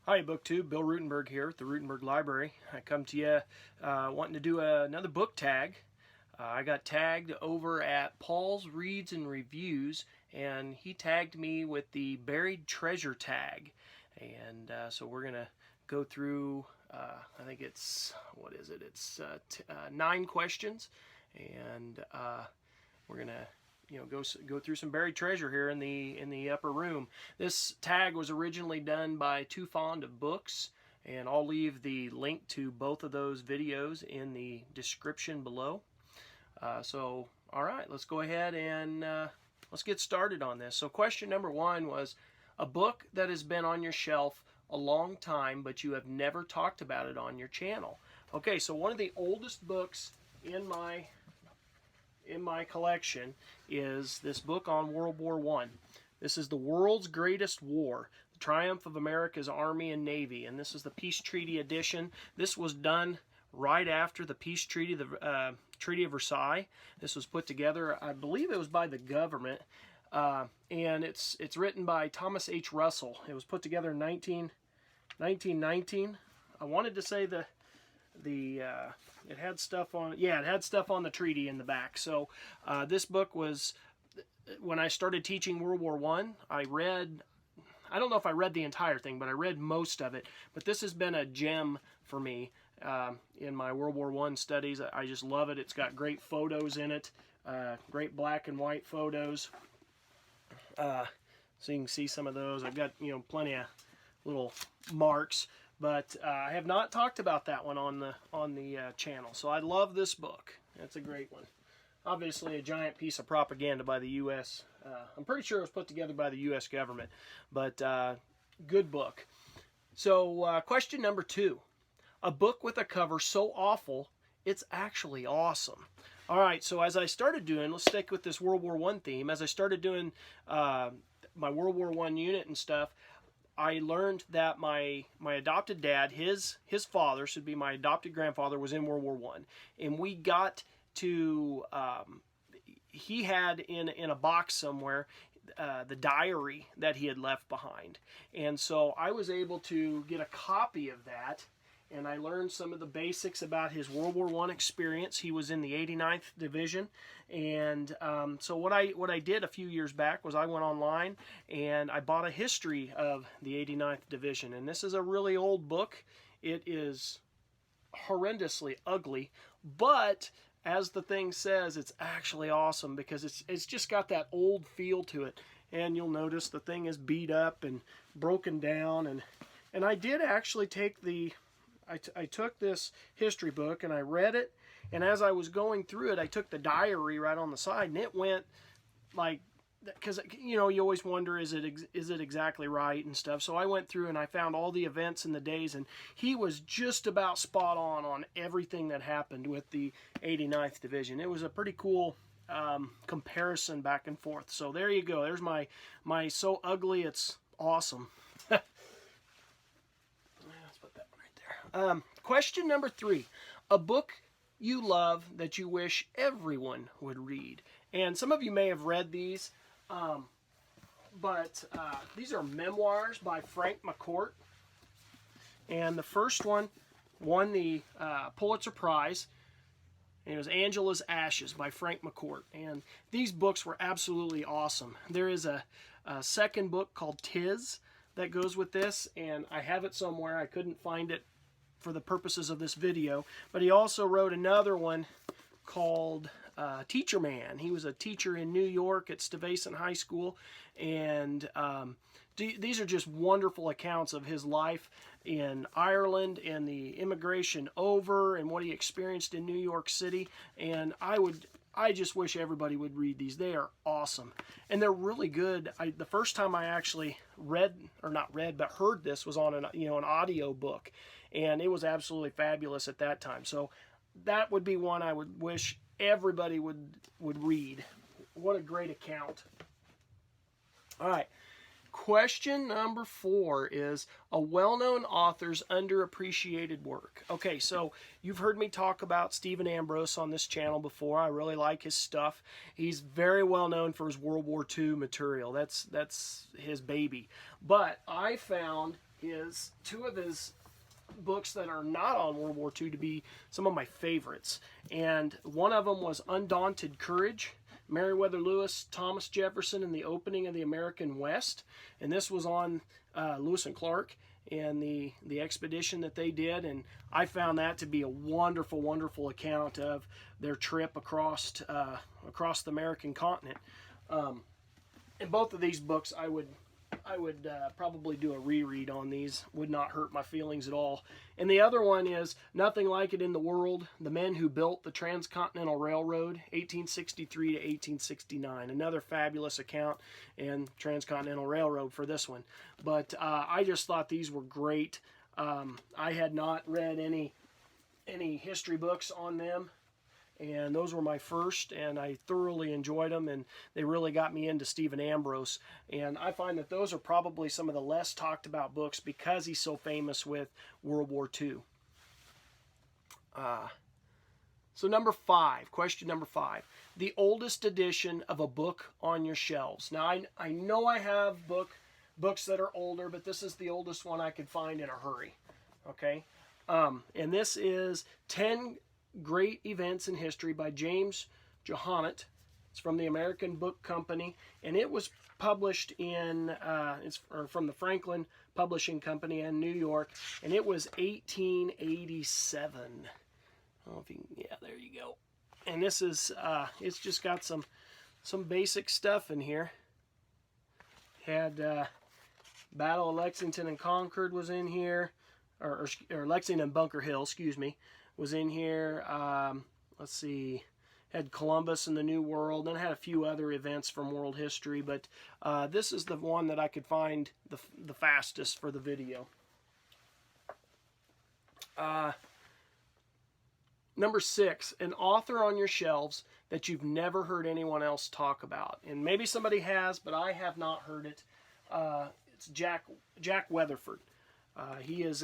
Hi, BookTube. Bill Ruttenberg here at the Ruttenberg Library. I come to you wanting to do another book tag. I got tagged over at Paul's Reads and Reviews, and he tagged me with the Buried Treasure tag. And so we're going to go through, I think it's, what is it? It's 9 questions, and we're going to go through some buried treasure here in the upper room. This tag was originally done by Too Fond of Books, and I'll leave the link to both of those videos in the description below. So all right, let's go ahead and let's get started on this. So question number 1 was a book that has been on your shelf a long time but you have never talked about it on your channel. Okay, so one of the oldest books in my collection is this book on World War I. This is The World's Greatest War, The Triumph of America's Army and Navy, and this is the Peace Treaty edition. This was done right after the Peace Treaty, the Treaty of Versailles. This was put together, I believe it was by the government, and it's written by Thomas H. Russell. It was put together in 1919. I wanted to say it had stuff on, yeah, it had stuff on the treaty in the back. So this book was, when I started teaching World War I read, I don't know if I read the entire thing, but I read most of it. But this has been a gem for me in my World War I studies. I just love it. It's got great photos in it, great black and white photos. So you can see some of those. I've got, plenty of little marks. But I have not talked about that one on the channel. So I love this book. It's a great one. Obviously a giant piece of propaganda by the U.S. I'm pretty sure it was put together by the U.S. government. But good book. So question number 2. A book with a cover so awful, it's actually awesome. All right, so as I started doing, let's stick with this World War I theme. As I started doing my World War I unit and stuff, I learned that my adopted dad, his father, should be my adopted grandfather, was in World War I. And we got to, he had in a box somewhere the diary that he had left behind. And so I was able to get a copy of that, and I learned some of the basics about his World War I experience. He was in the 89th Division, and so what I did a few years back was I went online and I bought a history of the 89th Division, and this is a really old book. It is horrendously ugly, but as the thing says, it's actually awesome because it's just got that old feel to it. And you'll notice the thing is beat up and broken down, and I did actually take I took this history book and I read it, and as I was going through it, I took the diary right on the side, and it went like, because you always wonder, is it exactly right and stuff. So I went through and I found all the events and the days, and he was just about spot on everything that happened with the 89th Division. It was a pretty cool comparison back and forth. So there you go. There's my so ugly it's awesome. Question number 3, a book you love that you wish everyone would read. And some of you may have read these, but these are memoirs by Frank McCourt. And the first one won the Pulitzer Prize. And it was Angela's Ashes by Frank McCourt. And these books were absolutely awesome. There is a second book called Tis that goes with this, and I have it somewhere. I couldn't find it for the purposes of this video, but he also wrote another one called Teacher Man. He was a teacher in New York at Stuyvesant High School, and these are just wonderful accounts of his life in Ireland and the immigration over and what he experienced in New York City. And I just wish everybody would read these. They are awesome, and they're really good. The first time I actually read, or not read, but heard this was on an audio book, and it was absolutely fabulous at that time. So that would be one I would wish everybody would read. What a great account. All right. Question number 4 is a well-known author's underappreciated work. Okay, so you've heard me talk about Stephen Ambrose on this channel before. I really like his stuff. He's very well known for his World War II material. That's his baby. But I found is two of his books that are not on World War II to be some of my favorites. And one of them was Undaunted Courage, Meriwether Lewis, Thomas Jefferson, and the Opening of the American West. And this was on Lewis and Clark and the expedition that they did. And I found that to be a wonderful, wonderful account of their trip across the American continent. And both of these books I would probably do a reread on. These would not hurt my feelings at all. And the other one is Nothing Like It in the World, The Men Who Built the Transcontinental Railroad, 1863 to 1869. Another fabulous account, and Transcontinental Railroad for this one. But I just thought these were great. I had not read any history books on them, and those were my first, and I thoroughly enjoyed them, and they really got me into Stephen Ambrose. And I find that those are probably some of the less talked about books because he's so famous with World War II. So question number 5, the oldest edition of a book on your shelves. Now, I know I have books that are older, but this is the oldest one I could find in a hurry. Okay? And this is 10 Great Events in History by James Jahan. It's from the American Book Company, and it was published in from the Franklin Publishing Company in New York, and it was 1887. I don't know if you can, yeah, there you go. And this is it's just got some basic stuff in here. Had Battle of Lexington and Concord was in here, or Lexington and Bunker Hill, excuse me, was in here. Let's see, had Columbus and the New World, and had a few other events from world history, but this is the one that I could find the fastest for the video. Number 6, an author on your shelves that you've never heard anyone else talk about. And maybe somebody has, but I have not heard it. It's Jack Weatherford. He is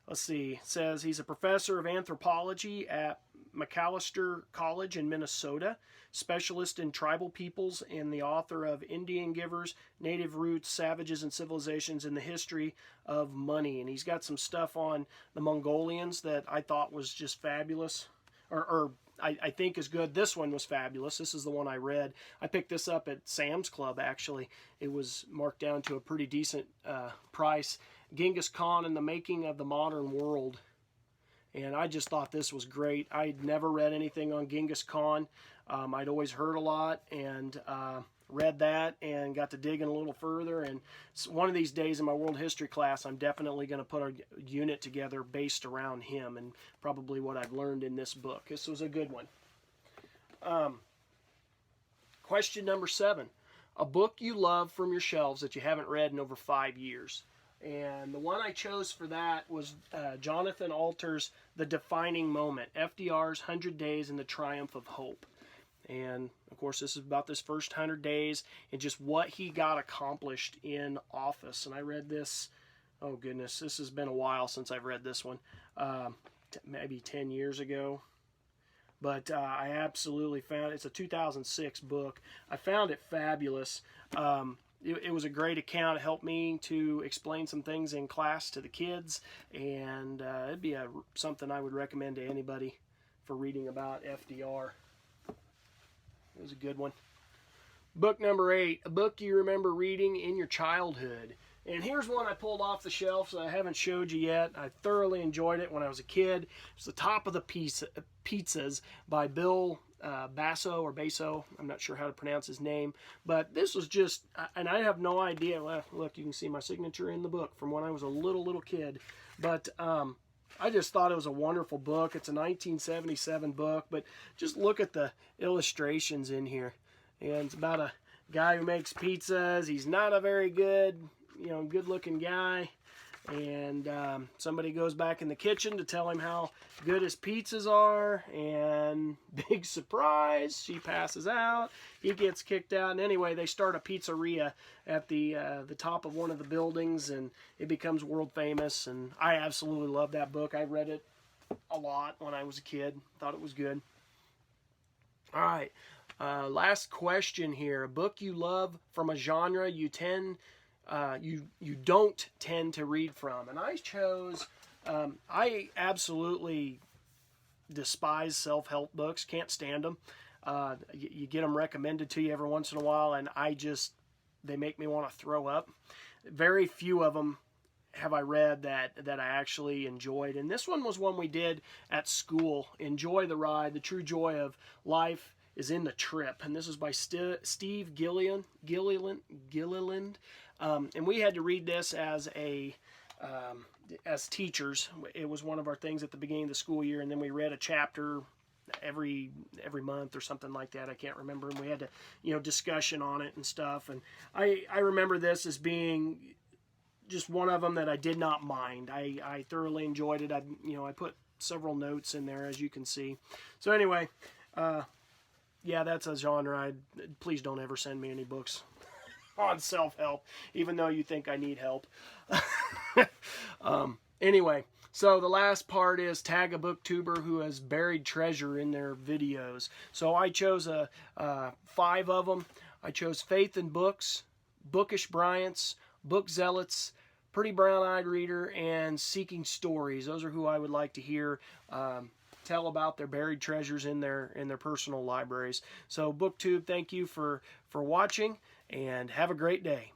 let's see, it says he's a professor of anthropology at Macalester College in Minnesota, specialist in tribal peoples, and the author of Indian Givers, Native Roots, Savages, and Civilizations in the History of Money. And he's got some stuff on the Mongolians that I thought was just fabulous, or I think is good. This one was fabulous. This is the one I read. I picked this up at Sam's Club, actually. It was marked down to a pretty decent price. Genghis Khan and the Making of the Modern World. And I just thought this was great. I'd never read anything on Genghis Khan. I'd always heard a lot, and read that and got to dig in a little further. And one of these days in my world history class, I'm definitely going to put a unit together based around him and probably what I've learned in this book. This was a good one. Question number 7. A book you love from your shelves that you haven't read in over 5 years. And the one I chose for that was Jonathan Alter's The Defining Moment, FDR's 100 Days and the Triumph of Hope. And, of course, this is about this first 100 days and just what he got accomplished in office. And I read this, oh goodness, this has been a while since I've read this one, maybe 10 years ago. But I absolutely found it's a 2006 book. I found it fabulous. It was a great account. It helped me to explain some things in class to the kids, and it'd be something I would recommend to anybody for reading about FDR. It was a good one. Book number 8, a book you remember reading in your childhood. And here's one I pulled off the shelf, so I haven't showed you yet. I thoroughly enjoyed it when I was a kid. It's The Top of the Pizzas by Bill Basso or Basso. I'm not sure how to pronounce his name. But this was just, and I have no idea. Well, look, you can see my signature in the book from when I was a little kid. But I just thought it was a wonderful book. It's a 1977 book, but just look at the illustrations in here. And it's about a guy who makes pizzas. He's not a very good looking guy, and somebody goes back in the kitchen to tell him how good his pizzas are, and big surprise, she passes out, he gets kicked out, and anyway, they start a pizzeria at the top of one of the buildings, and it becomes world famous, and I absolutely love that book. I read it a lot when I was a kid, thought it was good. All right, last question here. A book you love from a genre you tend you don't tend to read from. And I chose, I absolutely despise self-help books, can't stand them. You get them recommended to you every once in a while, and they make me want to throw up. Very few of them have I read that I actually enjoyed. And this one was one we did at school. Enjoy the ride. The true joy of life is in the trip. And this is by Steve Gilliland. And we had to read this as teachers. It was one of our things at the beginning of the school year, and then we read a chapter every month or something like that. I can't remember. And we had to, discussion on it and stuff. And I remember this as being just one of them that I did not mind. I thoroughly enjoyed it. I put several notes in there, as you can see. So anyway, yeah, that's a genre. Please don't ever send me any books on self-help, even though you think I need help. Anyway, so the last part is tag a booktuber who has buried treasure in their videos. So I chose 5 of them. I chose Faith in Books, Bookish Bryants, Book Zealots, Pretty Brown-Eyed Reader, and Seeking Stories. Those are who I would like to hear tell about their buried treasures in their personal libraries. So BookTube, thank you for watching, and have a great day.